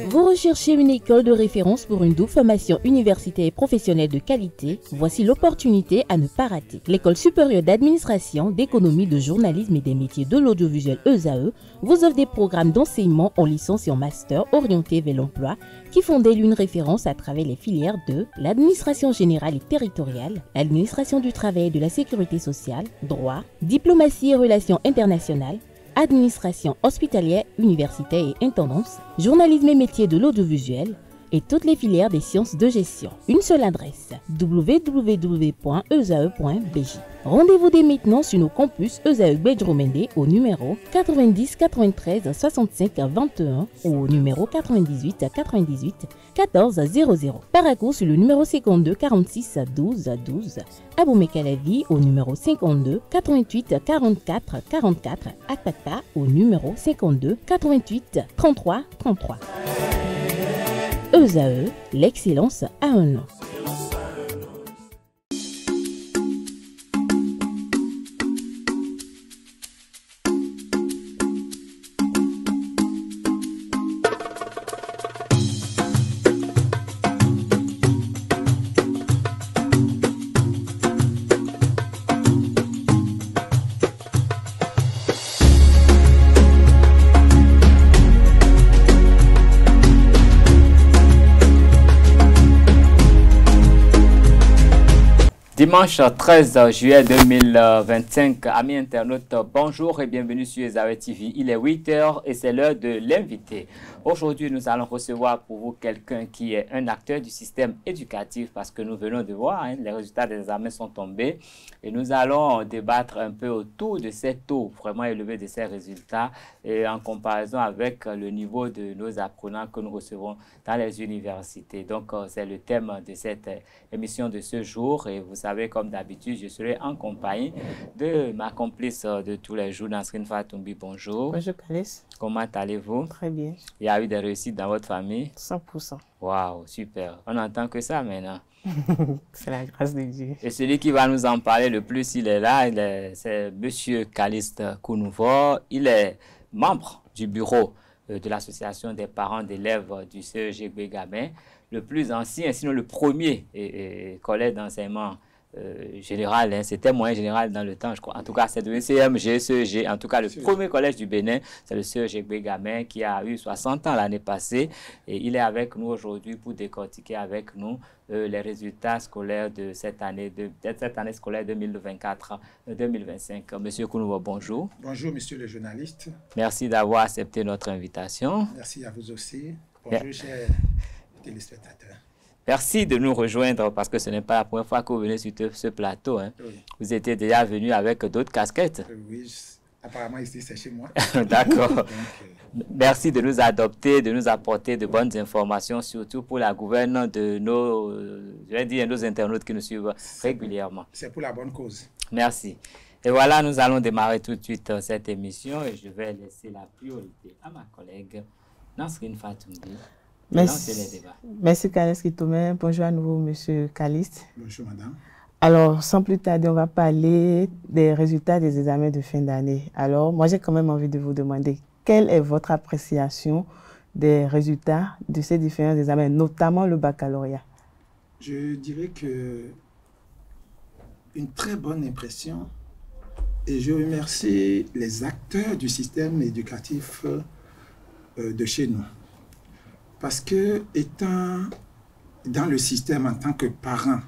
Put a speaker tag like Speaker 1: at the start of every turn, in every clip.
Speaker 1: Vous recherchez une école de référence pour une double formation universitaire et professionnelle de qualité? Voici l'opportunité à ne pas rater. L'École supérieure d'administration, d'économie, de journalisme et des métiers de l'audiovisuel ESAE vous offre des programmes d'enseignement en licence et en master orientés vers l'emploi qui font d'elle une référence à travers les filières de l'administration générale et territoriale, l'administration du travail et de la sécurité sociale, droit, diplomatie et relations internationales, administration hospitalière, universitaire et intendance, journalisme et métiers de l'audiovisuel et toutes les filières des sciences de gestion. Une seule adresse, www.esae.bj. Rendez-vous dès maintenant sur nos campus ESAE Bedjromende au numéro 90 93 65 21 ou au numéro 98 98 14 00. Paracourt sur le numéro 52 46 12 12. Aboumé-Calavi au numéro 52 88 44 44. Akpata au numéro 52 88 33 33. ESAE, l'excellence a un nom.
Speaker 2: Dimanche 13 juillet 2025, amis internautes, bonjour et bienvenue sur ESAE TV. Il est 8h et c'est l'heure de l'invité. Aujourd'hui, nous allons recevoir pour vous quelqu'un qui est un acteur du système éducatif parce que nous venons de voir, les résultats des examens sont tombés et nous allons débattre un peu autour de ces taux vraiment élevés de ces résultats et en comparaison avec le niveau de nos apprenants que nous recevons dans les universités. Donc, c'est le thème de cette émission de ce jour et vous savez, comme d'habitude, je serai en compagnie de ma complice de tous les jours, Nasrine Fatoumbi. Bonjour.
Speaker 3: Bonjour, Kalis.
Speaker 2: Comment allez-vous?
Speaker 3: Très bien.
Speaker 2: Il y a eu des réussites dans votre famille?
Speaker 3: 100%.
Speaker 2: Waouh, super. On n'entend que ça maintenant.
Speaker 3: C'est la grâce de Dieu.
Speaker 2: Et celui qui va nous en parler le plus, il est là. C'est M. Caliste Kounouvor. Il est membre du bureau de l'association des parents d'élèves du CEG Bégamin, le plus ancien, sinon le premier collège d'enseignement général, c'était moyen général dans le temps, je crois. En tout cas, c'est de CMG, CEG. En tout cas, le premier collège du Bénin, c'est le CEG Bégamin qui a eu 60 ans l'année passée. Et il est avec nous aujourd'hui pour décortiquer avec nous les résultats scolaires de cette année scolaire 2024-2025. Monsieur Kounouvor, bonjour.
Speaker 4: Bonjour, monsieur le journaliste.
Speaker 2: Merci d'avoir accepté notre invitation.
Speaker 4: Merci à vous aussi. Bonjour, chers téléspectateurs.
Speaker 2: Merci de nous rejoindre parce que ce n'est pas la première fois que vous venez sur ce plateau. Oui. Vous étiez déjà venu avec d'autres casquettes.
Speaker 4: Oui, apparemment ici c'est chez moi.
Speaker 2: D'accord. Merci de nous adopter, de nous apporter de bonnes informations, surtout pour la gouverne de nos internautes qui nous suivent régulièrement.
Speaker 4: C'est pour la bonne cause.
Speaker 2: Merci. Et voilà, nous allons démarrer tout de suite cette émission et je vais laisser la priorité à ma collègue Nasrine Fatoumbi.
Speaker 3: Merci Caliste Kitoumé. Bonjour à nouveau Monsieur Caliste.
Speaker 4: Bonjour madame.
Speaker 3: Alors, sans plus tarder, on va parler des résultats des examens de fin d'année. Alors, moi j'ai quand même envie de vous demander quelle est votre appréciation des résultats de ces différents examens, notamment le baccalauréat.
Speaker 4: Je dirais que une très bonne impression et je remercie les acteurs du système éducatif de chez nous. Parce que, étant dans le système en tant que parent,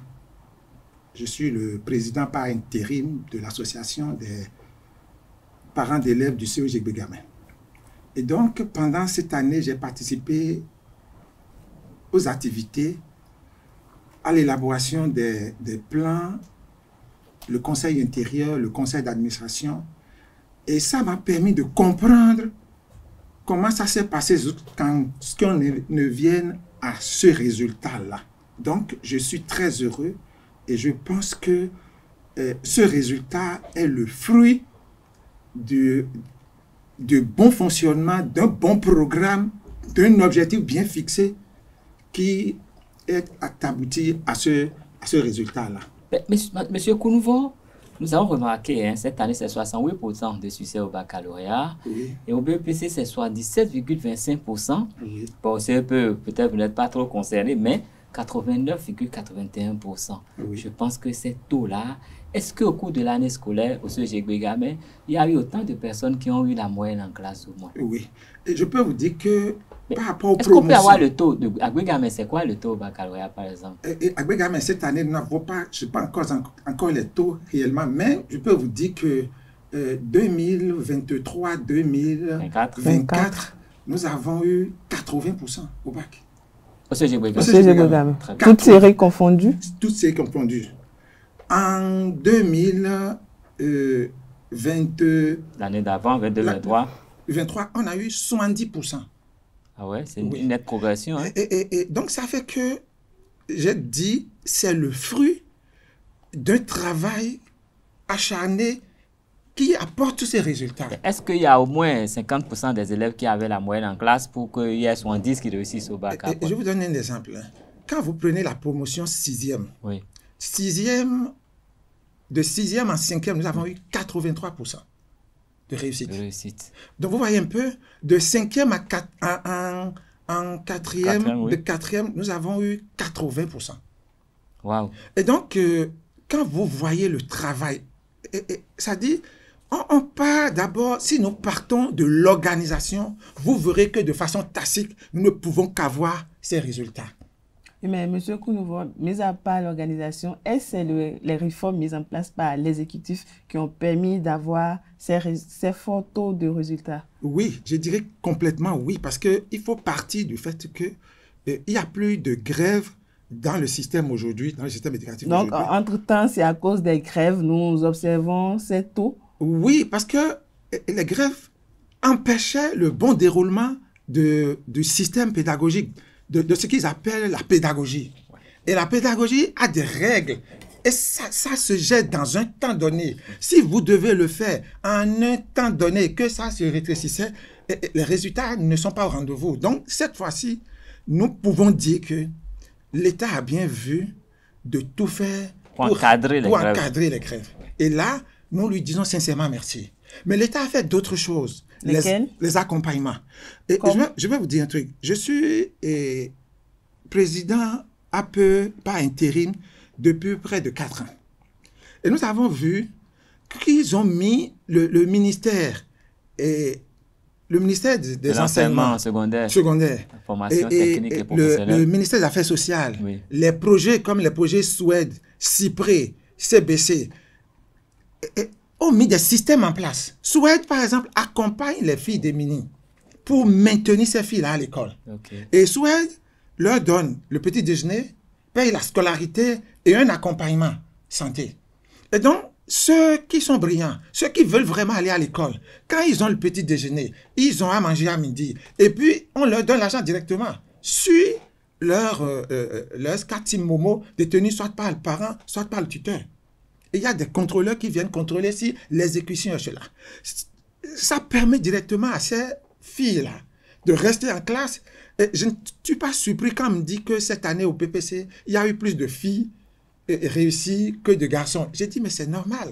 Speaker 4: je suis le président par intérim de l'association des parents d'élèves du CEG Bégamin. Et donc, pendant cette année, j'ai participé aux activités, à l'élaboration des plans, le conseil intérieur, le conseil d'administration. Et ça m'a permis de comprendre comment ça s'est passé quand on ne vienne à ce résultat-là. Donc, je suis très heureux et je pense que ce résultat est le fruit de bon fonctionnement, d'un bon programme, d'un objectif bien fixé qui est abouti à ce résultat-là.
Speaker 2: Monsieur Kounouvor, Nous avons remarqué, hein, cette année, c'est 68% de succès au baccalauréat.
Speaker 4: Oui.
Speaker 2: Et au BEPC, c'est 77,25%.
Speaker 4: Oui.
Speaker 2: Bon, c'est un peu, peut-être vous n'êtes pas trop concerné, mais 89,81%.
Speaker 4: Oui.
Speaker 2: Je pense que ces taux-là, est-ce qu'au cours de l'année scolaire, au Séjégbégame, il y a eu autant de personnes qui ont eu la moyenne en classe au moins?
Speaker 4: Oui. Et je peux vous dire que
Speaker 2: Mais
Speaker 4: par rapport aux
Speaker 2: est-ce qu'on peut avoir
Speaker 4: promotions,
Speaker 2: le taux de Agbégame? C'est quoi le taux au baccalauréat, par exemple?
Speaker 4: et à Gbegame, cette année, nous n'avons pas, je sais pas encore les taux réellement, mais je peux vous dire que 2023-2024, nous avons eu 80% au bac.
Speaker 2: Au Séjégbégame.
Speaker 3: Au Séjégbégame.
Speaker 2: Très bien.
Speaker 3: Toutes séries confondues.
Speaker 4: Toutes ces confondues. En 2020,
Speaker 2: L'année d'avant, 2023.
Speaker 4: 23, on a eu 70%.
Speaker 2: Ah ouais, c'est
Speaker 4: Oui.
Speaker 2: une nette progression. Hein?
Speaker 4: Et donc, ça fait que, j'ai dit, c'est le fruit d'un travail acharné qui apporte tous ces résultats.
Speaker 2: Est-ce qu'il y a au moins 50% des élèves qui avaient la moyenne en classe pour qu'il y ait 70 qui réussissent au bac?
Speaker 4: Et je vous donne un exemple. Quand vous prenez la promotion 6e,
Speaker 2: Oui.
Speaker 4: 6e, de 6e en 5e, nous avons eu 83% de réussite.
Speaker 2: De réussite.
Speaker 4: Donc, vous voyez un peu, de 5e en 4e,
Speaker 2: Quatrième, oui.
Speaker 4: de 4e, nous avons eu 80%.
Speaker 2: Waouh.
Speaker 4: Et donc, quand vous voyez le travail, ça dit, on part d'abord, si nous partons de l'organisation, vous verrez que de façon tacite, nous ne pouvons qu'avoir ces résultats.
Speaker 3: Mais M. Kounouvo, mis à part l'organisation, est-ce que c'est les réformes mises en place par l'exécutif qui ont permis d'avoir ces forts taux de résultats?
Speaker 4: Oui, je dirais complètement oui, parce qu'il faut partir du fait qu'il n'y a plus de grève dans le système aujourd'hui, dans le système éducatif
Speaker 3: Donc,
Speaker 4: aujourd'hui.
Speaker 3: entre-temps, c'est à cause des grèves, nous observons ces taux?
Speaker 4: Oui, parce que les grèves empêchaient le bon déroulement du système pédagogique, de ce qu'ils appellent la pédagogie. Et la pédagogie a des règles. Et ça se jette dans un temps donné. Si vous devez le faire en un temps donné, que ça se rétrécissait, les résultats ne sont pas au rendez-vous. Donc, cette fois-ci, nous pouvons dire que l'État a bien vu de tout faire
Speaker 2: Pour encadrer
Speaker 4: les grèves. Et là, nous lui disons sincèrement merci. Mais l'État a fait d'autres choses.
Speaker 3: Lesquelles?
Speaker 4: Les accompagnements. Et je vais vous dire un truc. Je suis président par intérim depuis près de 4 ans. Et nous avons vu qu'ils ont mis le ministère des enseignements
Speaker 2: secondaires,
Speaker 4: secondaires
Speaker 2: formation technique et professionnelle.
Speaker 4: le ministère des Affaires sociales,
Speaker 2: Oui.
Speaker 4: les projets comme les projets Suède, Cyprès, CBC, ont mis des systèmes en place. Suède, par exemple, accompagne les filles démunies pour maintenir ces filles-là à l'école.
Speaker 2: Okay.
Speaker 4: Et Suède leur donne le petit déjeuner, paye la scolarité et un accompagnement santé. Et donc, ceux qui sont brillants, ceux qui veulent vraiment aller à l'école, quand ils ont le petit déjeuner, ils ont à manger à midi, et puis on leur donne l'argent directement sur leur SCATIM Momo détenu soit par le parent, soit par le tuteur. Et il y a des contrôleurs qui viennent contrôler si l'exécution est là. Ça permet directement à ces filles-là de rester en classe. Et je ne suis pas surpris quand on me dit que cette année au PPC, il y a eu plus de filles réussies que de garçons. J'ai dit, mais c'est normal.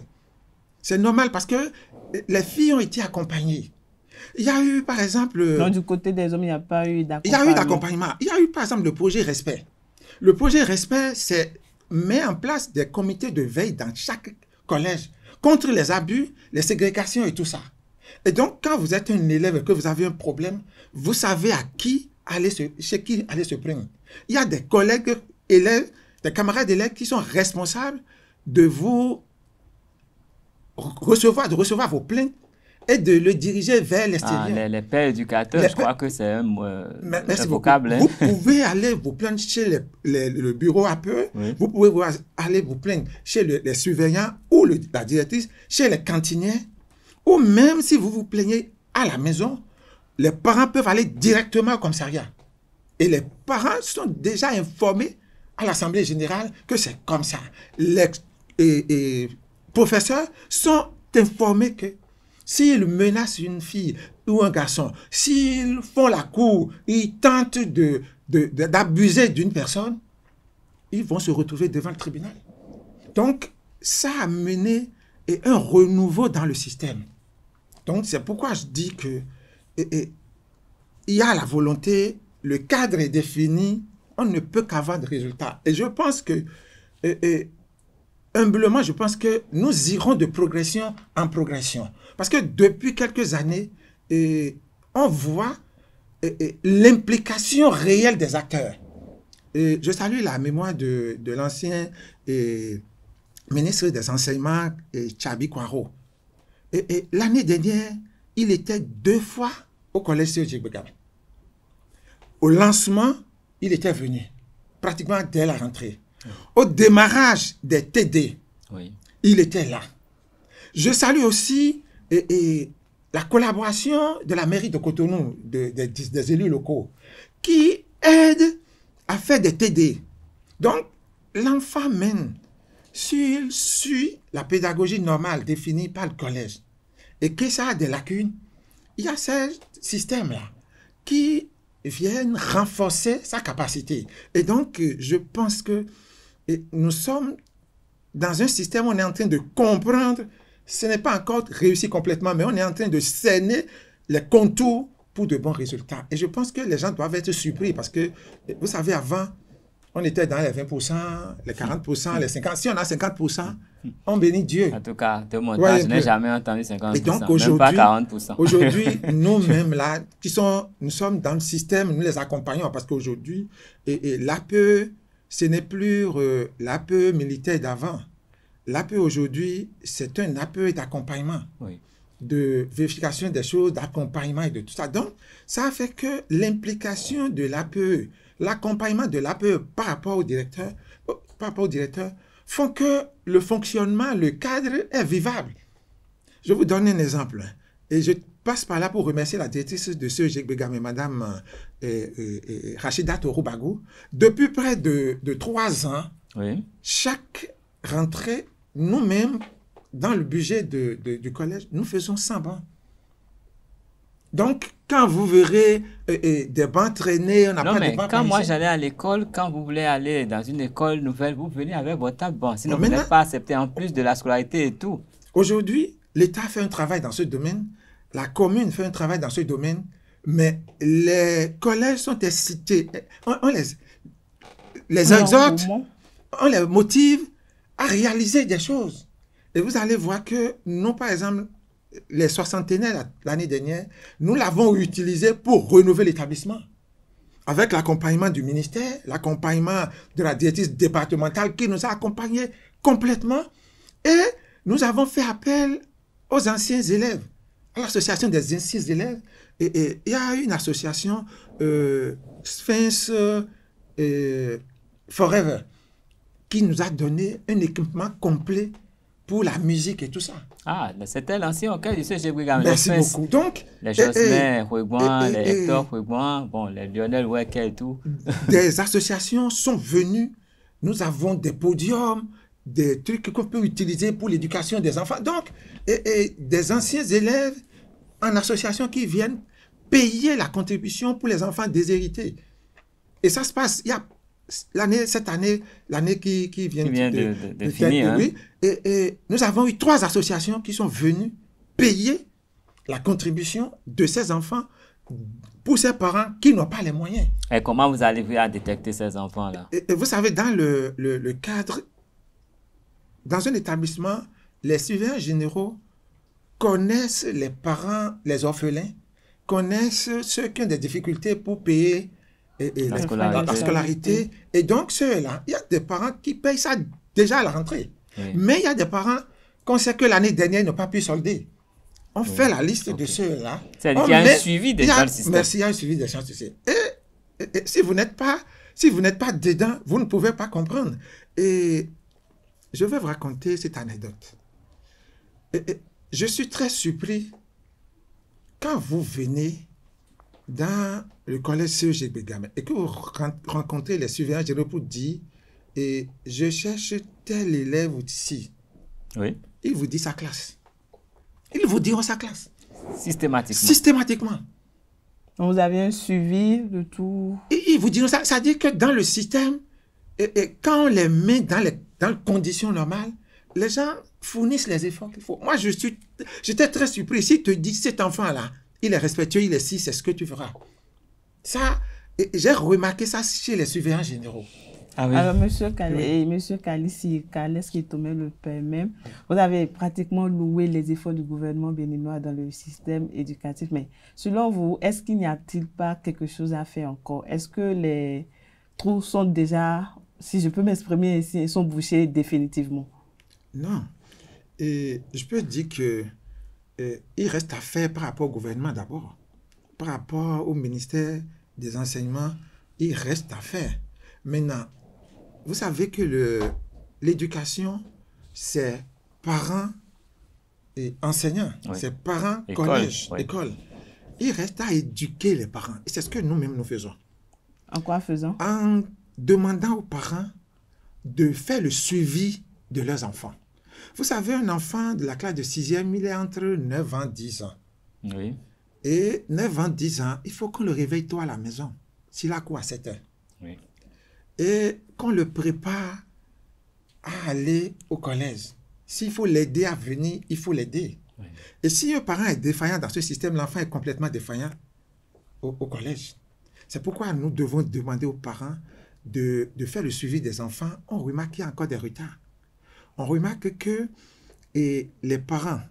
Speaker 4: C'est normal parce que les filles ont été accompagnées. Il y a eu, par exemple...
Speaker 3: Donc, du côté des hommes, il n'y a pas eu d'accompagnement.
Speaker 4: Il y a eu d'accompagnement. Il y a eu, par exemple, le projet Respect. Le projet Respect, c'est met en place des comités de veille dans chaque collège contre les abus, les ségrégations et tout ça. Et donc, quand vous êtes un élève et que vous avez un problème, vous savez chez qui aller se plaindre. Il y a des collègues élèves, des camarades élèves qui sont responsables de vous recevoir vos plaintes et de le diriger vers l'extérieur.
Speaker 2: Les pères éducateurs, je crois que c'est un vocable.
Speaker 4: Vous pouvez aller vous plaindre chez le bureau APE, oui. Vous pouvez aller vous plaindre chez les surveillants ou la directrice, chez les cantiniers, ou même si vous vous plaignez à la maison, les parents peuvent aller directement au commissariat. Et les parents sont déjà informés à l'Assemblée générale que c'est comme ça. Les professeurs sont informés que s'ils menacent une fille ou un garçon, s'ils font la cour, ils tentent d'abuser d'une personne, ils vont se retrouver devant le tribunal. Donc, ça a mené un renouveau dans le système. Donc, c'est pourquoi je dis que il y a la volonté, le cadre est défini, on ne peut qu'avoir des résultats. Et je pense que, humblement, je pense que nous irons de progression en progression. Parce que depuis quelques années, on voit l'implication réelle des acteurs. Je salue la mémoire de l'ancien ministre des Enseignements, Tchabi Kwaro. L'année dernière, il était 2 fois au collège Serge Gbegame. Au lancement, il était venu, pratiquement dès la rentrée. Au démarrage des TD, il était là. Je salue aussi la collaboration de la mairie de Cotonou, des élus locaux, qui aident à faire des TD. Donc, l'enfant mène, s'il suit la pédagogie normale définie par le collège, et que ça a des lacunes, il y a ces systèmes-là qui viennent renforcer sa capacité. Et donc, je pense que nous sommes dans un système où on est en train de comprendre, ce n'est pas encore réussi complètement, mais on est en train de cerner les contours pour de bons résultats. Et je pense que les gens doivent être surpris parce que, vous savez, avant, on était dans les 20%, les 40%, les 50%. Si on a 50%, on bénit Dieu.
Speaker 2: En tout cas, de mon temps, je n'ai jamais entendu 50%,
Speaker 4: et donc,
Speaker 2: même pas 40%.
Speaker 4: Aujourd'hui, nous-mêmes, là, nous sommes dans le système, nous les accompagnons parce qu'aujourd'hui, l'APE, ce n'est plus l'APE militaire d'avant. L'APE aujourd'hui, c'est un APE d'accompagnement, de vérification des choses, d'accompagnement et de tout ça. Donc, ça fait que l'implication de l'APE, l'accompagnement de l'APE par rapport au directeur, font que le fonctionnement, le cadre est vivable. Je vous donne un exemple. Et je passe par là pour remercier la directrice de Serge Gbegame, Madame Rachida Toro-Bagou. Depuis près de 3 ans, chaque rentrée, nous-mêmes, dans le budget du collège, nous faisons 100 bancs. Donc, quand vous verrez des bancs traînés, on n'a pas de bancs.
Speaker 2: Quand moi j'allais à l'école, quand vous voulez aller dans une école nouvelle, vous venez avec votre table banc. Sinon, vous n'êtes pas accepté en plus de la scolarité et tout. Aujourd'hui,
Speaker 4: l'État fait un travail dans ce domaine, la commune fait un travail dans ce domaine, mais les collèges sont incités. On les exhorte, on les motive à réaliser des choses. Et vous allez voir que nous, par exemple, les soixantenaires l'année dernière, nous l'avons utilisé pour renouveler l'établissement. Avec l'accompagnement du ministère, l'accompagnement de la directrice départementale qui nous a accompagnés complètement. Et nous avons fait appel aux anciens élèves, à l'association des anciens élèves. Et il y a une association, Sphinx Forever, qui nous a donné un équipement complet pour la musique et tout ça.
Speaker 2: Ah, c'était l'ancien auquel je sais, j'ai regardé.
Speaker 4: Merci beaucoup. Donc,
Speaker 2: les Jocelyn, les Hector, bon, les Lionel Wecker et tout.
Speaker 4: Des associations sont venues. Nous avons des podiums, des trucs qu'on peut utiliser pour l'éducation des enfants. Donc, des anciens élèves en association qui viennent payer la contribution pour les enfants déshérités. Et ça se passe, il y a cette année, l'année qui vient
Speaker 2: de finir.
Speaker 4: Oui, et nous avons eu 3 associations qui sont venues payer la contribution de ces enfants pour ces parents qui n'ont pas les moyens.
Speaker 2: Et comment vous arrivez à détecter ces enfants-là?
Speaker 4: Et vous savez, dans le cadre, dans un établissement, les surveillants généraux connaissent les parents, les orphelins, connaissent ceux qui ont des difficultés pour payer la scolarité. Et donc, ceux-là, il y a des parents qui payent ça déjà à la rentrée. Oui. Mais il y a des parents qu'on sait que l'année dernière, ils n'ont pas pu solder. On fait la liste de ceux-là.
Speaker 2: C'est-à-dire qu'il y a un suivi déjà dans le système.
Speaker 4: Merci, il y a un suivi des chances. Et si vous n'êtes pas dedans, vous ne pouvez pas comprendre. Et je vais vous raconter cette anecdote. Je suis très surpris quand vous venez dans le collège Serge Gbegame et que vous rencontrez les surveillants généraux pour dire je cherche tel élève ici.
Speaker 2: Oui.
Speaker 4: Il vous dit sa classe. Ils vous diront sa classe.
Speaker 2: Systématiquement.
Speaker 3: Donc vous avez un suivi de tout.
Speaker 4: Et ils vous diront ça. Ça dit que dans le système, quand on les met dans les conditions normales, les gens fournissent les efforts qu'il faut. Moi, j'étais très surpris. Si tu te dis, cet enfant-là, il est respectueux, il est ci, c'est ce que tu feras. Ça, j'ai remarqué ça chez les surveillants généraux.
Speaker 3: Ah oui. Alors, Monsieur Kali, si Carles Kitome le permet, vous avez pratiquement loué les efforts du gouvernement béninois dans le système éducatif. Mais selon vous, est-ce qu'il n'y a-t-il pas quelque chose à faire encore? Est-ce que les trous sont déjà, si je peux m'exprimer ici, ils sont bouchés définitivement?
Speaker 4: Non. Et je peux dire que il reste à faire par rapport au gouvernement d'abord. Par rapport au ministère des Enseignements, il reste à faire. Maintenant, vous savez que l'éducation, c'est parents et enseignants. Oui. C'est parents, collège, école. Il reste à éduquer les parents. Et c'est ce que nous-mêmes nous faisons.
Speaker 3: En quoi faisons?
Speaker 4: En demandant aux parents de faire le suivi de leurs enfants. Vous savez, un enfant de la classe de 6e, il est entre 9 ans et 10 ans.
Speaker 2: Oui.
Speaker 4: Et 9 ans, 10 ans, il faut qu'on le réveille tôt à la maison. S'il a quoi à 7 heures.
Speaker 2: Oui.
Speaker 4: Et qu'on le prépare à aller au collège. S'il faut l'aider à venir, il faut l'aider. Oui. Et si un parent est défaillant dans ce système, l'enfant est complètement défaillant au collège. C'est pourquoi nous devons demander aux parents de faire le suivi des enfants. On remarque qu'il y a encore des retards. On remarque que les parents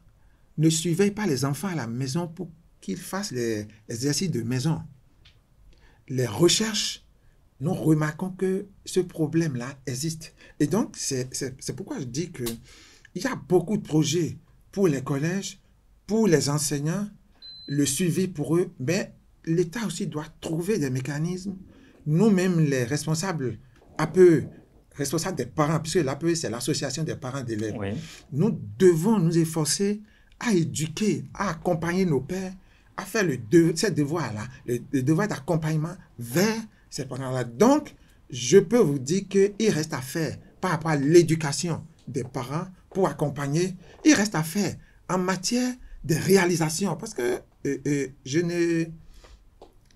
Speaker 4: ne surveillent pas les enfants à la maison pour qu'ils fassent les exercices de maison. Les recherches, nous remarquons que ce problème-là existe. Et donc, c'est pourquoi je dis qu'il y a beaucoup de projets pour les collèges, pour les enseignants, le suivi pour eux, mais l'État aussi doit trouver des mécanismes. Nous-mêmes, les responsables, responsables des parents, puisque l'APE, c'est l'association des parents d'élèves, oui. Nous devons nous efforcer à éduquer, à accompagner nos pères, à faire ces devoirs-là, le devoir d'accompagnement vers ces parents-là. Donc, je peux vous dire qu'il reste à faire par rapport à l'éducation des parents pour accompagner. Il reste à faire en matière de réalisation, parce que je ne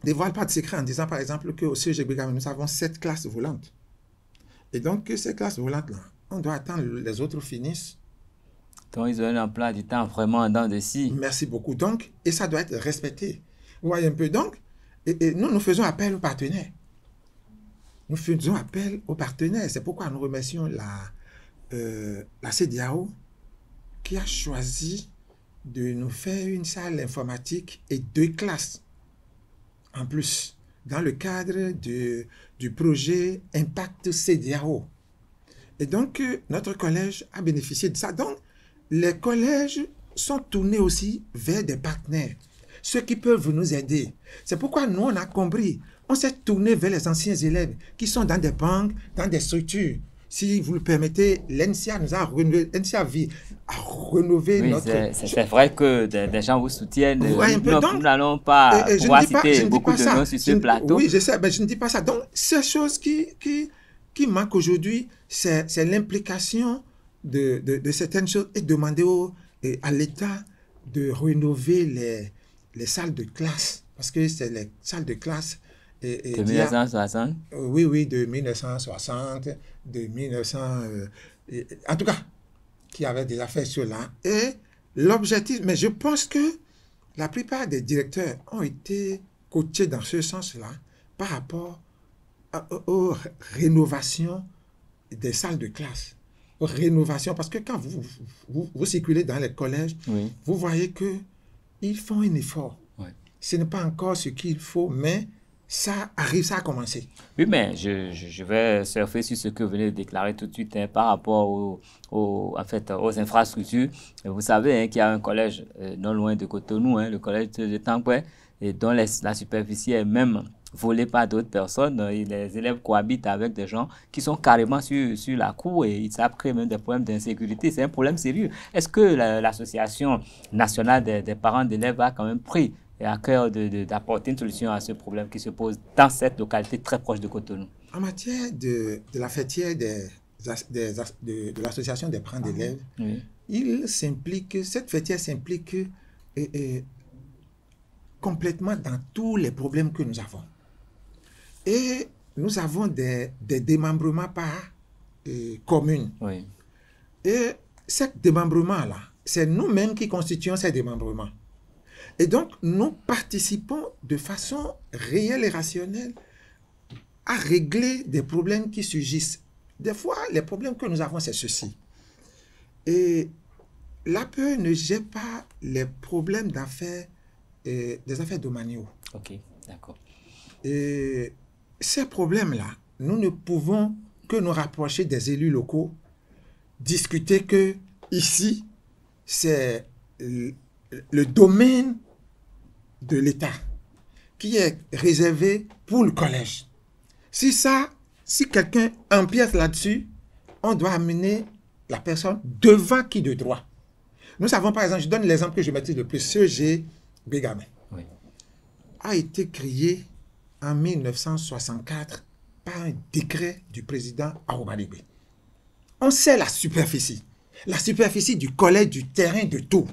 Speaker 4: dévoile pas de secret en disant, par exemple, qu'au CEG Brigame, nous avons 7 classes volantes. Et donc, ces classes volantes-là, on doit attendre les autres finissent.
Speaker 2: Donc, ils ont un emploi du temps vraiment dans de si.
Speaker 4: Merci beaucoup. Donc, et ça doit être respecté. Vous voyez un peu. Donc, nous faisons appel aux partenaires. Nous faisons appel aux partenaires. C'est pourquoi nous remercions la CEDEAO qui a choisi de nous faire une salle informatique et 2 classes en plus dans le cadre du projet Impact CEDEAO. Et donc, notre collège a bénéficié de ça. Donc, les collèges sont tournés aussi vers des partenaires, ceux qui peuvent nous aider. C'est pourquoi nous, on a compris. On s'est tourné vers les anciens élèves qui sont dans des banques, dans des structures. Si vous le permettez, l'ENSIA nous a renouvelé
Speaker 2: oui,
Speaker 4: notre...
Speaker 2: C'est vrai que des gens vous soutiennent. Nous n'allons pas pouvoir citer beaucoup de noms sur ce plateau.
Speaker 4: Oui, je sais, mais je ne dis pas ça. Donc, ces choses qui manquent aujourd'hui, c'est l'implication de certaines choses et demander à l'État de rénover les salles de classe. Parce que c'est les salles de classe...
Speaker 2: de 1960
Speaker 4: Oui, de 1960, de 1900... en tout cas, qui avait déjà fait cela. Et l'objectif... Mais je pense que la plupart des directeurs ont été coachés dans ce sens-là par rapport aux rénovations des salles de classe. Aux rénovations, parce que quand vous circulez dans les collèges, oui. Vous voyez qu'ils font un effort. Oui. Ce n'est pas encore ce qu'il faut, mais ça arrive, ça a commencé.
Speaker 2: Oui, mais je vais surfer sur ce que vous venez de déclarer tout de suite par rapport aux infrastructures. Vous savez qu'il y a un collège non loin de Cotonou, le collège de Tangoué, et dont la superficie est même volés par d'autres personnes. Les élèves cohabitent avec des gens qui sont carrément sur la cour et ça crée même des problèmes d'insécurité. C'est un problème sérieux. Est-ce que l'Association nationale des parents d'élèves a quand même pris à cœur d'apporter une solution à ce problème qui se pose dans cette localité très proche de Cotonou?
Speaker 4: En matière de la fêtière de l'Association des parents d'élèves, oui. Cette fêtière s'implique complètement dans tous les problèmes que nous avons. Et nous avons des démembrements par commune. Oui. Et ces démembrements-là, c'est nous-mêmes qui constituons ces démembrements. Et donc, nous participons de façon réelle et rationnelle à régler des problèmes qui surgissent. Des fois, les problèmes que nous avons, c'est ceci. Et l'APE ne gère pas les problèmes d'affaires, des affaires domaniaux.
Speaker 2: Ok, d'accord.
Speaker 4: Et ces problèmes-là, nous ne pouvons que nous rapprocher des élus locaux, discuter que ici, c'est le domaine de l'État qui est réservé pour le collège. Si quelqu'un empiète là-dessus, on doit amener la personne devant qui de droit. Nous savons par exemple, je donne l'exemple que je maîtrise le plus, CEG Gbegame a été créé en 1964 par un décret du président Aroubadibé. On sait la superficie du collège, du terrain, de tout.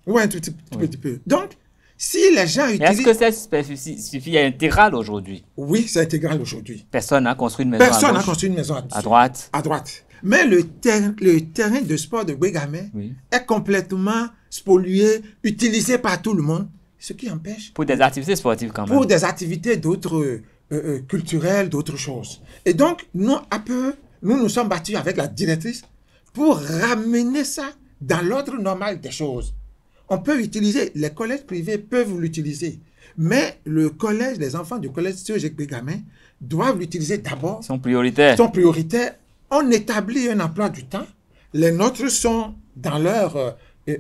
Speaker 4: Oui, un tout petit peu. Donc, si les gens utilisent...
Speaker 2: Est-ce que cette superficie est intégrale aujourd'hui?
Speaker 4: Oui, c'est intégral aujourd'hui.
Speaker 2: Personne n'a construit une maison
Speaker 4: Personne n'a construit une maison
Speaker 2: à droite.
Speaker 4: À droite. Mais le terrain de sport de Gbegame est complètement spolié, utilisé par tout le monde, ce qui empêche...
Speaker 2: Pour des activités sportives quand même.
Speaker 4: Pour des activités d'autres culturelles, d'autres choses. Et donc, nous nous sommes battus avec la directrice pour ramener ça dans l'ordre normal des choses. On peut utiliser, les collèges privés peuvent l'utiliser, mais le collège, les enfants du collège CEG Gbegame doivent l'utiliser d'abord.
Speaker 2: Ils sont prioritaires.
Speaker 4: On établit un emploi du temps. Les nôtres sont dans leur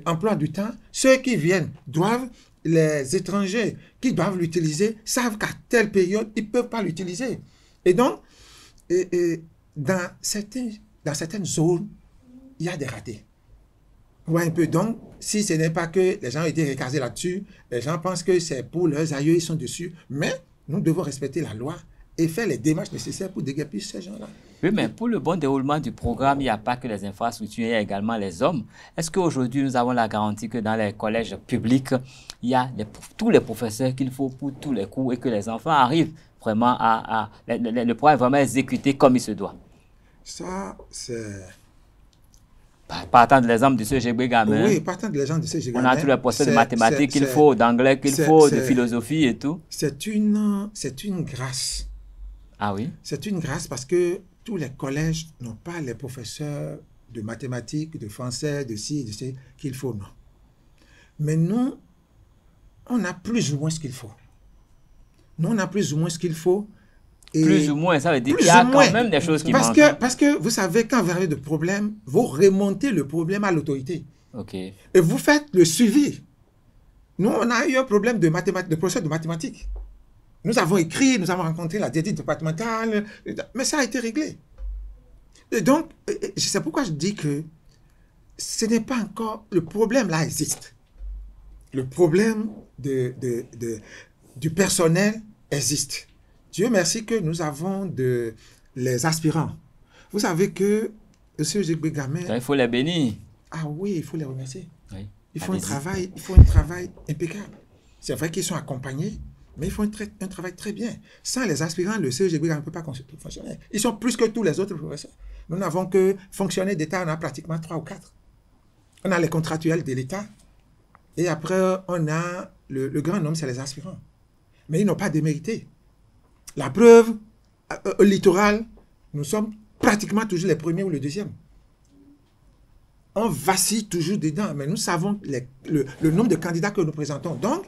Speaker 4: emploi du temps. Ceux qui viennent doivent, les étrangers qui doivent l'utiliser, savent qu'à telle période, ils ne peuvent pas l'utiliser. Et donc, dans certaines zones, il y a des ratés. Ouais, un peu. Donc, si ce n'est pas que les gens ont été recasés là-dessus, les gens pensent que c'est pour leurs aïeux, ils sont dessus. Mais nous devons respecter la loi et faire les démarches nécessaires pour déguerpir ces gens-là.
Speaker 2: Oui, mais pour le bon déroulement du programme, il n'y a pas que les infrastructures, il y a également les hommes. Est-ce qu'aujourd'hui, nous avons la garantie que dans les collèges publics, il y a tous les professeurs qu'il faut pour tous les cours et que les enfants arrivent vraiment le programme est vraiment exécuté comme il se doit?
Speaker 4: Ça, c'est...
Speaker 2: Partant de l'exemple de CEG Gbegame.
Speaker 4: Oui, partant de l'exemple de CEG Gbegame.
Speaker 2: On a tous les professeurs de mathématiques qu'il faut, d'anglais qu'il faut, de philosophie et tout.
Speaker 4: C'est une grâce.
Speaker 2: Ah oui?
Speaker 4: C'est une grâce parce que tous les collèges n'ont pas les professeurs de mathématiques, de français, de ci, de ça qu'il faut, non. Mais nous, on a plus ou moins ce qu'il faut. Nous, on a plus ou moins ce qu'il faut. Et
Speaker 2: plus ou moins, ça veut dire qu'il y a quand même des choses qui manquent.
Speaker 4: Parce que vous savez, quand vous avez des problèmes, vous remontez le problème à l'autorité.
Speaker 2: Ok.
Speaker 4: Et vous faites le suivi. Nous, on a eu un problème de professeur de mathématiques. Nous avons écrit, nous avons rencontré la directrice départementale, mais ça a été réglé. Et donc, c'est pourquoi je dis que ce n'est pas encore... Le problème là existe. Le problème du personnel existe. Dieu merci que nous avons les aspirants. Vous savez que le CEG Gbegame...
Speaker 2: Il faut les bénir.
Speaker 4: Ah oui, il faut les remercier.
Speaker 2: Oui.
Speaker 4: Ils font un travail impeccable. C'est vrai qu'ils sont accompagnés, mais ils font un travail très bien. Sans les aspirants, le CEG Gbegame ne peut pas fonctionner. Ils sont plus que tous les autres professeurs. Nous n'avons que fonctionnaires d'État, on a pratiquement 3 ou 4. On a les contractuels de l'État, et après, on a le grand nombre, c'est les aspirants. Mais ils n'ont pas démérité. La preuve, au littoral, nous sommes pratiquement toujours les premiers ou les deuxièmes. On vacille toujours dedans, mais nous savons le nombre de candidats que nous présentons. Donc,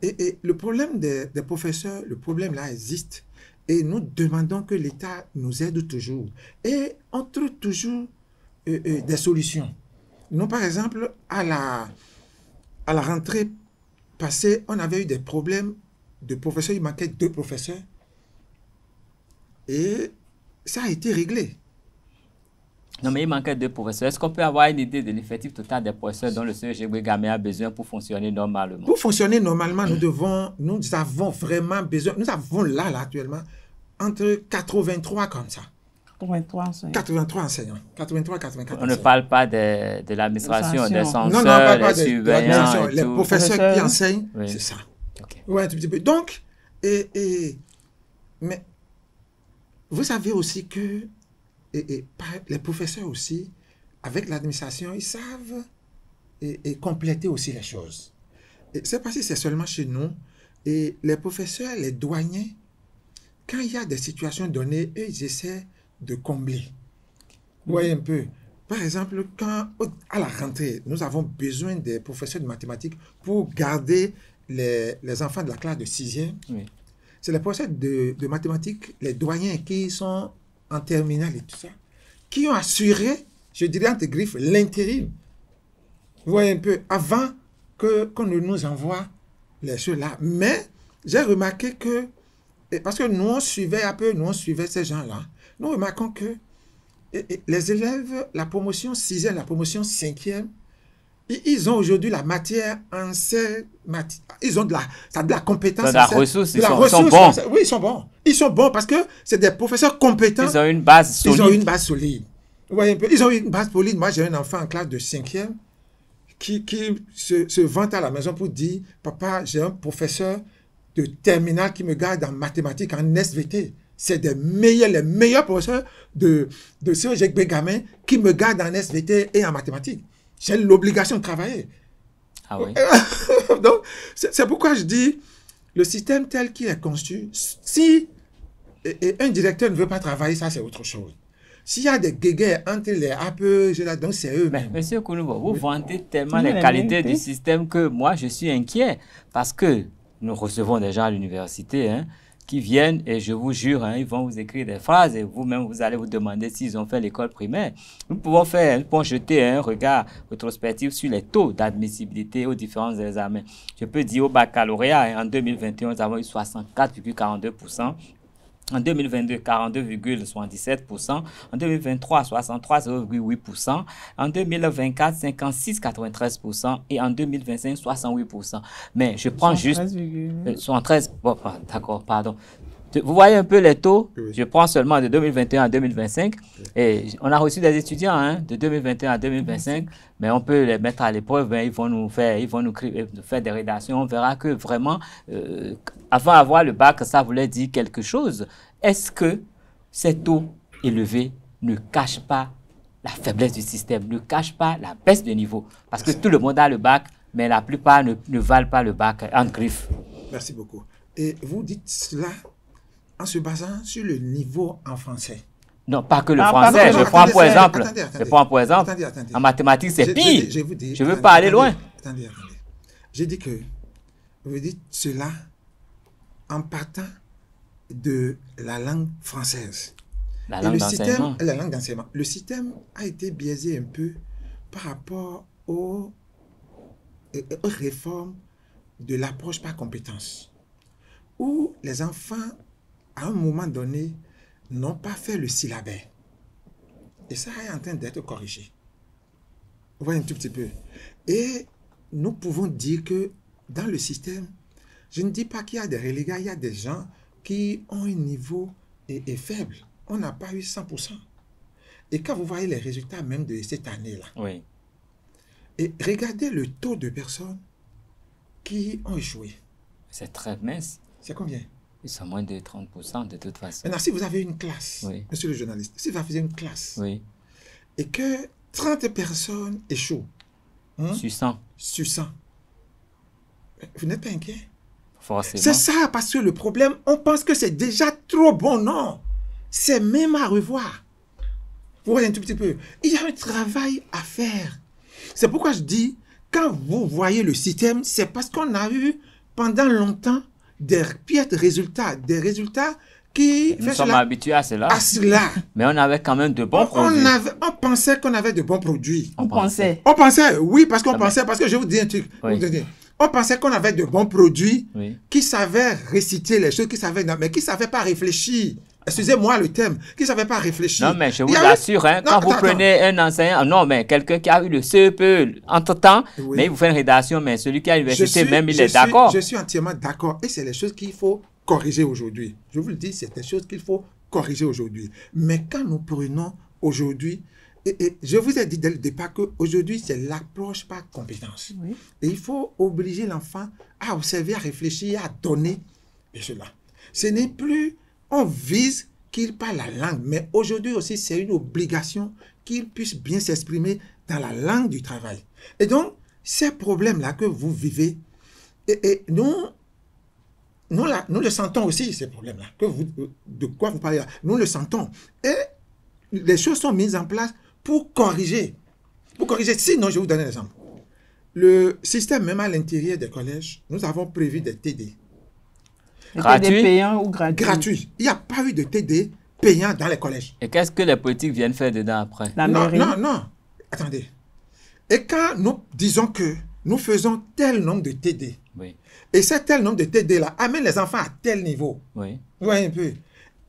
Speaker 4: et le problème des professeurs, le problème là existe. Et nous demandons que l'État nous aide toujours. Et on trouve toujours des solutions. Nous, par exemple, à la rentrée passée, on avait eu des problèmes de professeurs. Il manquait 2 professeurs. Et ça a été réglé.
Speaker 2: Non, mais il manquait 2 professeurs. Est-ce qu'on peut avoir une idée de l'effectif total des professeurs dont le CEG Gbegame a besoin pour fonctionner normalement?
Speaker 4: Pour fonctionner normalement, nous avons vraiment besoin, nous avons là actuellement, entre 83 comme ça.
Speaker 3: 83 enseignants.
Speaker 4: 83 enseignants. 83, 84
Speaker 2: On ne parle pas de l'administration, des censeurs,
Speaker 4: non, on parle pas
Speaker 2: des surveillants et
Speaker 4: les
Speaker 2: tout.
Speaker 4: professeurs qui enseignent,
Speaker 2: oui.
Speaker 4: C'est ça.
Speaker 2: Okay.
Speaker 4: Oui, un tout petit peu. Donc, mais vous savez aussi que les professeurs aussi avec l'administration, ils savent et compléter aussi les choses. C'est pas si c'est seulement chez nous. Et les professeurs, les douaniers, quand il y a des situations données, eux, ils essaient de combler. Vous voyez un peu. Par exemple, quand à la rentrée, nous avons besoin des professeurs de mathématiques pour garder les enfants de la classe de 6e. Oui. C'est les professeurs de mathématiques, les douaniers qui sont en terminale et tout ça, qui ont assuré, je dirais entre griffes, l'intérim. Vous voyez un peu, avant qu'on ne nous envoie les choses-là. Mais j'ai remarqué que, parce que nous on suivait ces gens-là, nous remarquons que les élèves, la promotion 6e, la promotion 5e, ils ont aujourd'hui la matière en ils ont de la compétence.
Speaker 2: De la ressource, ils sont bons.
Speaker 4: Oui, ils sont bons. Ils sont bons parce que c'est des professeurs compétents.
Speaker 2: Ils ont une base solide.
Speaker 4: Ils ont une base solide. Vous voyez un peu, ils ont une base solide. Moi, j'ai un enfant en classe de 5e qui se vante à la maison pour dire, papa, j'ai un professeur de terminale qui me garde en mathématiques, en SVT. C'est les meilleurs professeurs de CEGEC Bengamin qui me gardent en SVT et en mathématiques. J'ai l'obligation de travailler.
Speaker 2: Ah oui.
Speaker 4: Donc, c'est pourquoi je dis, le système tel qu'il est conçu, si un directeur ne veut pas travailler, ça c'est autre chose. S'il y a des guéguerres entre les APE, donc c'est eux.
Speaker 2: Mais monsieur Kouloubo, vous vantez tellement les qualités du système que moi je suis inquiet parce que nous recevons des gens à l'université, hein, qui viennent et je vous jure, hein, ils vont vous écrire des phrases et vous-même, vous allez vous demander s'ils ont fait l'école primaire. Nous pouvons jeter un regard rétrospectif sur les taux d'admissibilité aux différents examens. Je peux dire au baccalauréat, hein, en 2021, nous avons eu 64,42%. En 2022, 42,77%. En 2023, 63,8%. En 2024, 56,93%. Et en 2025, 68%. Mais je prends 73, juste... 73, bon, d'accord, pardon. Vous voyez un peu les taux? Oui. Je prends seulement de 2021 à 2025. Oui. Et on a reçu des étudiants, hein, de 2021 à 2025. Mais on peut les mettre à l'épreuve. Hein, ils vont nous faire des rédactions. On verra que vraiment, avant d'avoir le bac, ça voulait dire quelque chose. Est-ce que ces taux élevés ne cachent pas la faiblesse du système, ne cachent pas la baisse de niveau? Parce que tout le monde a le bac, mais la plupart ne valent pas le bac en griffe.
Speaker 4: Merci beaucoup. Et vous dites cela en se basant sur le niveau en français?
Speaker 2: Non, pas que le français. Je prends pour exemple. Je prends pour exemple. En mathématiques, c'est pire. Je ne veux pas aller loin.
Speaker 4: Attendez. J'ai dit que vous dites cela en partant de la langue française.
Speaker 2: La langue d'enseignement.
Speaker 4: La langue d'enseignement. Le système a été biaisé un peu par rapport aux réformes de l'approche par compétence, où les enfants, à un moment donné, n'ont pas fait le syllabaire. Et ça est en train d'être corrigé. Vous voyez un tout petit peu. Et nous pouvons dire que dans le système, je ne dis pas qu'il y a des relégats, il y a des gens qui ont un niveau faible. On n'a pas eu 100%. Et quand vous voyez les résultats même de cette année-là,
Speaker 2: oui.
Speaker 4: Et regardez le taux de personnes qui ont échoué.
Speaker 2: C'est très mince.
Speaker 4: C'est combien?
Speaker 2: Ils sont moins de 30% de toute façon.
Speaker 4: Maintenant, si vous avez une classe,
Speaker 2: oui.
Speaker 4: Monsieur le journaliste, si vous avez une classe,
Speaker 2: oui.
Speaker 4: Et que 30 personnes échouent,
Speaker 2: sur 100.
Speaker 4: Sur 100, vous n'êtes pas inquiet?
Speaker 2: Forcément.
Speaker 4: C'est ça, parce que le problème, on pense que c'est déjà trop bon. Non, c'est même à revoir. Vous voyez un tout petit peu. Il y a un travail à faire. C'est pourquoi je dis, quand vous voyez le système, c'est parce qu'on a eu pendant longtemps des piètres résultats, des résultats qui...
Speaker 2: Nous sommes habitués à cela. Mais on avait quand même de bons produits.
Speaker 4: On pensait qu'on avait de bons produits.
Speaker 3: On pensait,
Speaker 4: oui, parce qu'on pensait, parce que je vous dis un truc.
Speaker 2: Oui.
Speaker 4: On pensait qu'on avait de bons produits,
Speaker 2: oui.
Speaker 4: Qui savaient réciter les choses, mais qui ne savaient pas réfléchir. Excusez-moi le thème, qui ne savaient pas réfléchir.
Speaker 2: Non, mais je vous assure, hein, quand vous prenez un enseignant, non, mais quelqu'un qui a eu le CEPE entre-temps, oui. Mais il vous fait une rédaction, mais celui qui a l'université même, il est d'accord.
Speaker 4: Je suis entièrement d'accord. Et c'est les choses qu'il faut corriger aujourd'hui. Je vous le dis, c'est des choses qu'il faut corriger aujourd'hui. Mais quand nous prenons aujourd'hui, et je vous ai dit dès le départ qu'aujourd'hui, c'est l'approche par compétence.
Speaker 3: Oui.
Speaker 4: Et il faut obliger l'enfant à observer, à réfléchir, à donner. Et cela. Ce n'est plus, on vise qu'il parle la langue, mais aujourd'hui aussi, c'est une obligation qu'il puisse bien s'exprimer dans la langue du travail. Et donc, ces problèmes-là que vous vivez, et nous le sentons aussi, ces problèmes-là, de quoi vous parlez là. Nous le sentons. Et les choses sont mises en place pour corriger. Sinon, je vais vous donner un exemple. Le système, même à l'intérieur des collèges, nous avons prévu des TD.
Speaker 3: Gratuit. TD payants ou gratuits?
Speaker 4: Gratuit. Il n'y a pas eu de TD payant dans les collèges.
Speaker 2: Et qu'est-ce que les politiques viennent faire dedans après?
Speaker 4: Non. Attendez. Et quand nous disons que nous faisons tel nombre de TD,
Speaker 2: oui.
Speaker 4: Et ce tel nombre de TD-là amène les enfants à tel niveau.
Speaker 2: Oui.
Speaker 4: Vous voyez un peu.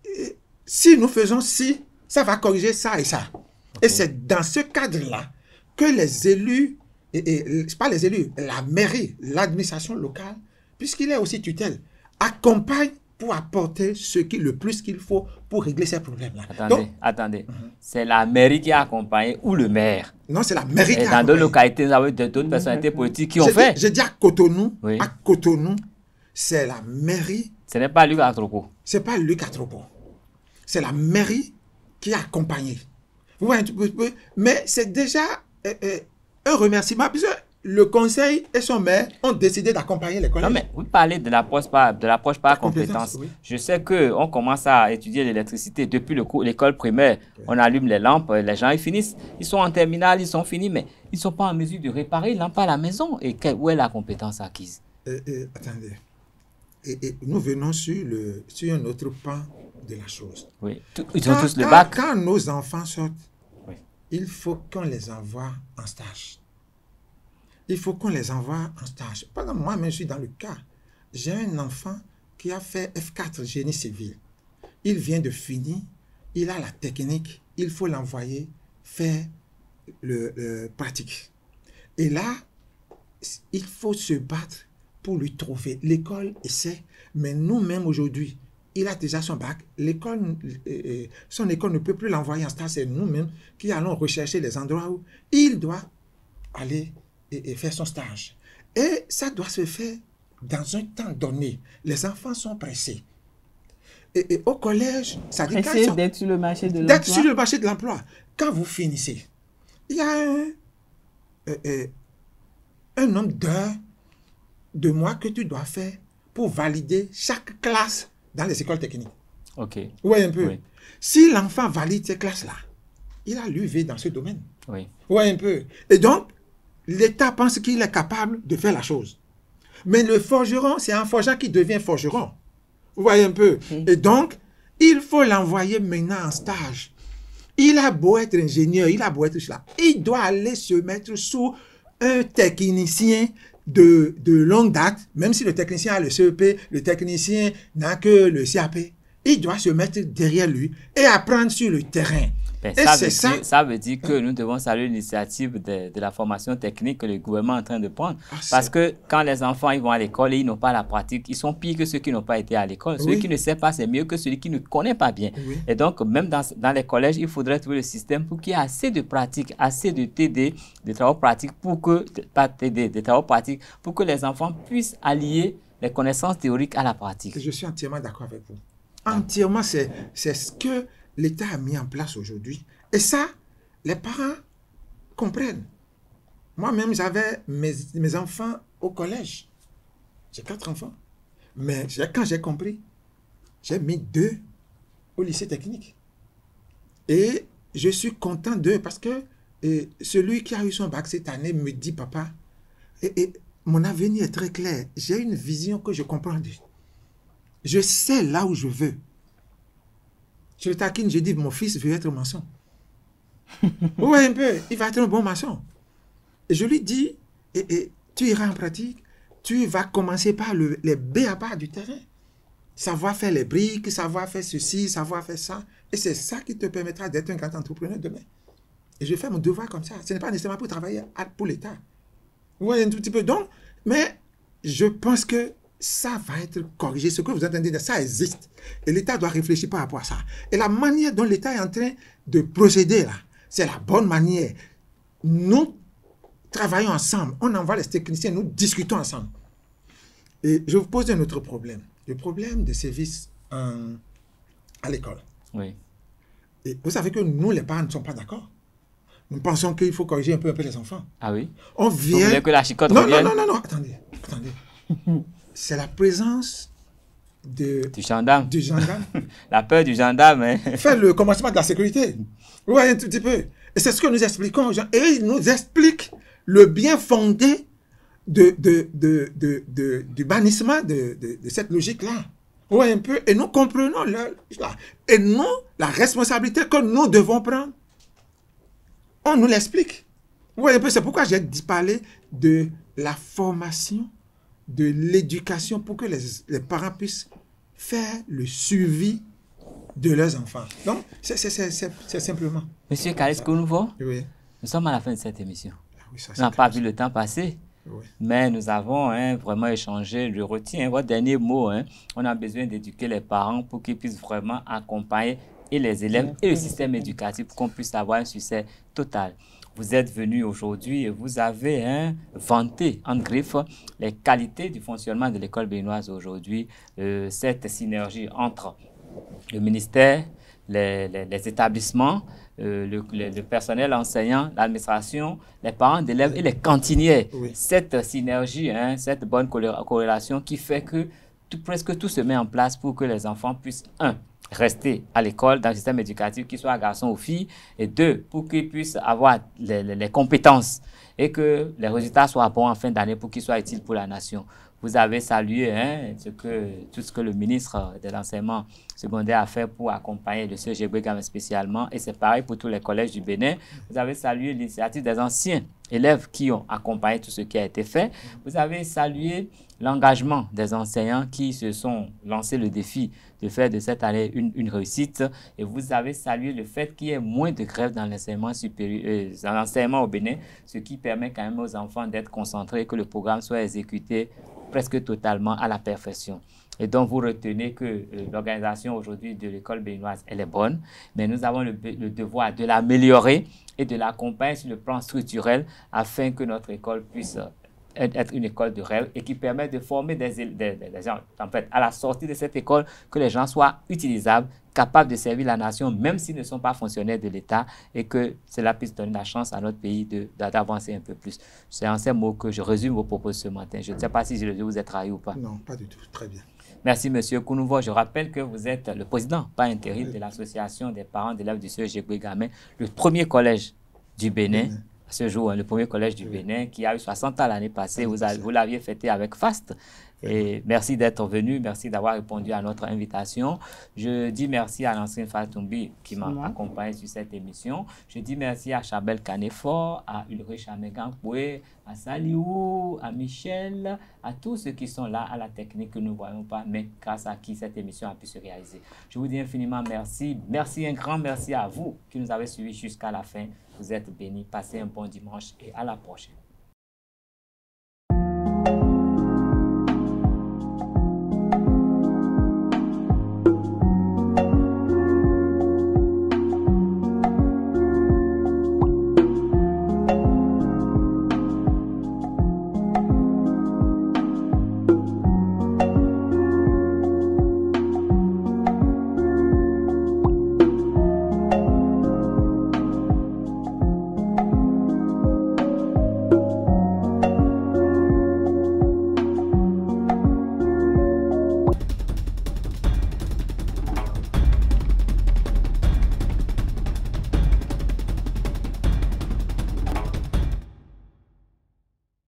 Speaker 4: Et si nous faisons ci, ça va corriger ça et ça. Okay. Et c'est dans ce cadre-là que les élus, pas les élus, la mairie, l'administration locale, puisqu'il est aussi tutelle, accompagne pour apporter le plus qu'il faut pour régler ces problèmes-là.
Speaker 2: Attendez. C'est la mairie qui a accompagné ou le maire?
Speaker 4: Non, c'est la mairie qui a accompagné.
Speaker 2: Dans d'autres localités, vous avez d'autres personnalités politiques qui ont fait.
Speaker 4: J'ai dit à Cotonou, c'est la mairie.
Speaker 2: Ce n'est pas Luc Atropo.
Speaker 4: Ce n'est pas Luc Atropo. C'est la mairie qui a accompagné. Vous voyez un petit peu, mais c'est déjà un remerciement, puisque le conseil et son maire ont décidé d'accompagner les collèges.
Speaker 2: Non, mais vous parlez de l'approche par compétence. Oui. Je sais qu'on commence à étudier l'électricité depuis l'école primaire. Oui. On allume les lampes, les gens ils finissent. Ils sont en terminale, ils sont finis, mais ils ne sont pas en mesure de réparer les lampes à la maison. Et où est la compétence acquise?
Speaker 4: Attendez. Et nous venons sur un autre pan de la chose.
Speaker 2: Oui. Ils ont tous le bac.
Speaker 4: Quand nos enfants sortent,
Speaker 2: oui.
Speaker 4: Il faut qu'on les envoie en stage. Il faut qu'on les envoie en stage. Par exemple, moi-même, je suis dans le cas. J'ai un enfant qui a fait F4 génie civil. Il vient de finir. Il a la technique. Il faut l'envoyer faire le pratique. Et là, il faut se battre pour lui trouver. L'école essaie, mais nous-mêmes aujourd'hui, il a déjà son bac. Son école ne peut plus l'envoyer en stage. C'est nous-mêmes qui allons rechercher les endroits où il doit aller et faire son stage. Et ça doit se faire dans un temps donné. Les enfants sont pressés. Et au collège, ça dit
Speaker 3: pressés d'être sur le marché de l'emploi.
Speaker 4: D'être sur le marché de l'emploi. Quand vous finissez, il y a un nombre d'heures, de mois que tu dois faire pour valider chaque classe dans les écoles techniques.
Speaker 2: OK.
Speaker 4: Oui, un peu.
Speaker 2: Oui.
Speaker 4: Si l'enfant valide ces classes-là, il a l'UV dans ce domaine.
Speaker 2: Oui.
Speaker 4: Oui, un peu. Et donc, l'État pense qu'il est capable de faire la chose. Mais le forgeron, c'est un forgeron qui devient forgeron. Vous voyez un peu. Et donc, il faut l'envoyer maintenant en stage. Il a beau être ingénieur, il a beau être cela. Il doit aller se mettre sous un technicien de longue date, même si le technicien a le CEP, le technicien n'a que le CAP. Il doit se mettre derrière lui et apprendre sur le terrain.
Speaker 2: Ben, ça veut dire que nous devons saluer l'initiative de la formation technique que le gouvernement est en train de prendre. Parce que quand les enfants ils vont à l'école et ils n'ont pas la pratique, ils sont pires que ceux qui n'ont pas été à l'école. Celui qui ne sait pas, c'est mieux que celui qui ne connaît pas bien. Oui. Et donc, même dans les collèges, il faudrait trouver le système pour qu'il y ait assez de pratique, assez de TD, de travaux pratiques, des travaux pratiques, pour que les enfants puissent allier les connaissances théoriques à la pratique.
Speaker 4: Je suis entièrement d'accord avec vous. Entièrement, c'est ce que l'État a mis en place aujourd'hui. Et ça, les parents comprennent. Moi-même, j'avais mes enfants au collège. J'ai 4 enfants. Mais quand j'ai compris, j'ai mis 2 au lycée technique. Et je suis content d'eux parce que celui qui a eu son bac cette année me dit, papa, mon avenir est très clair. J'ai une vision que je comprends. Je sais là où je veux. Je le taquine, je dis, mon fils veut être maçon. Oui, un peu, il va être un bon maçon. Et je lui dis, tu iras en pratique, tu vas commencer par les B.A.B.A. du terrain. Savoir faire les briques, savoir faire ceci, savoir faire ça. Et c'est ça qui te permettra d'être un grand entrepreneur demain. Et je fais mon devoir comme ça. Ce n'est pas nécessairement pour travailler pour l'État. Oui, un tout petit peu. Donc, mais je pense que ça va être corrigé. Ce que vous entendez, ça existe. Et l'État doit réfléchir par rapport à ça. Et la manière dont l'État est en train de procéder là, c'est la bonne manière. Nous travaillons ensemble. On envoie les techniciens, nous discutons ensemble. Et je vous pose un autre problème. Le problème des services à l'école.
Speaker 2: Oui.
Speaker 4: Et vous savez que nous, les parents, ne sommes pas d'accord. Nous pensons qu'il faut corriger un peu les enfants.
Speaker 2: Ah oui?
Speaker 4: On vient... Vous
Speaker 2: voulez que la chicotte
Speaker 4: non,
Speaker 2: revienne?
Speaker 4: non, attendez. C'est la présence du gendarme.
Speaker 2: La peur du gendarme. Hein?
Speaker 4: Fait le commencement de la sécurité. Vous voyez un tout petit peu. Et c'est ce que nous expliquons aux gens. Et ils nous expliquent le bien fondé du bannissement de cette logique-là. Vous voyez un peu. Et nous comprenons et nous, la responsabilité que nous devons prendre. On nous l'explique. Vous voyez un peu. C'est pourquoi j'ai parlé de la formation, de l'éducation pour que les parents puissent faire le suivi de leurs enfants. Donc, c'est simplement.
Speaker 2: Monsieur Kalis Kounouvou,
Speaker 4: oui.
Speaker 2: Nous sommes à la fin de cette émission.
Speaker 4: Oui,
Speaker 2: on n'a pas vu le temps passer,
Speaker 4: oui.
Speaker 2: Mais nous avons vraiment échangé. Je retiens votre dernier mot. On a besoin d'éduquer les parents pour qu'ils puissent vraiment accompagner et les élèves et le système éducatif pour qu'on puisse avoir un succès total. Vous êtes venu aujourd'hui et vous avez vanté en griffe les qualités du fonctionnement de l'école béninoise aujourd'hui, cette synergie entre le ministère, les établissements, le personnel enseignant, l'administration, les parents d'élèves et les cantiniers.
Speaker 4: Oui.
Speaker 2: Cette synergie, cette bonne corrélation qui fait que presque tout se met en place pour que les enfants puissent, rester à l'école, dans le système éducatif, qu'ils soient garçons ou filles, et 2, pour qu'ils puissent avoir les compétences et que les résultats soient bons en fin d'année pour qu'ils soient utiles pour la nation. Vous avez salué tout ce que le ministre de l'enseignement secondaire a fait pour accompagner le CEGB spécialement, et c'est pareil pour tous les collèges du Bénin. Vous avez salué l'initiative des anciens élèves qui ont accompagné tout ce qui a été fait. Vous avez salué l'engagement des enseignants qui se sont lancés le défi de faire de cette année une réussite. Et vous avez salué le fait qu'il y ait moins de grèves dans l'enseignement supérieur, dans l'enseignement au Bénin, ce qui permet quand même aux enfants d'être concentrés, que le programme soit exécuté presque totalement à la perfection. Et donc, vous retenez que l'organisation aujourd'hui de l'école béninoise, elle est bonne, mais nous avons le devoir de l'améliorer et de l'accompagner sur le plan structurel afin que notre école puisse être une école de rêve et qui permet de former des gens, en fait, à la sortie de cette école, que les gens soient utilisables, capables de servir la nation, même s'ils ne sont pas fonctionnaires de l'État, et que cela puisse donner la chance à notre pays d'avancer un peu plus. C'est en ces mots que je résume vos propos ce matin. Je ne sais pas si je vous ai trahi ou pas.
Speaker 4: Non, pas du tout. Très bien.
Speaker 2: Merci, M. Kounouvou. Je rappelle que vous êtes le président, pas intérim, de l'association des parents d'élèves du CEGB Gamay, le premier collège du Bénin. À ce jour, le premier collège du Bénin, qui a eu 60 ans l'année passée. Vous l'aviez fêté avec faste. Et merci d'être venu, merci d'avoir répondu à notre invitation. Je dis merci à l'ancienne Fatumbi qui m'a accompagné sur cette émission. Je dis merci à Chabel Canefort, à Ulrich Amegankoué, à Saliou, à Michel, à tous ceux qui sont là à la technique que nous ne voyons pas, mais grâce à qui cette émission a pu se réaliser. Je vous dis infiniment merci. Merci, un grand merci à vous qui nous avez suivis jusqu'à la fin. Vous êtes bénis. Passez un bon dimanche et à la prochaine.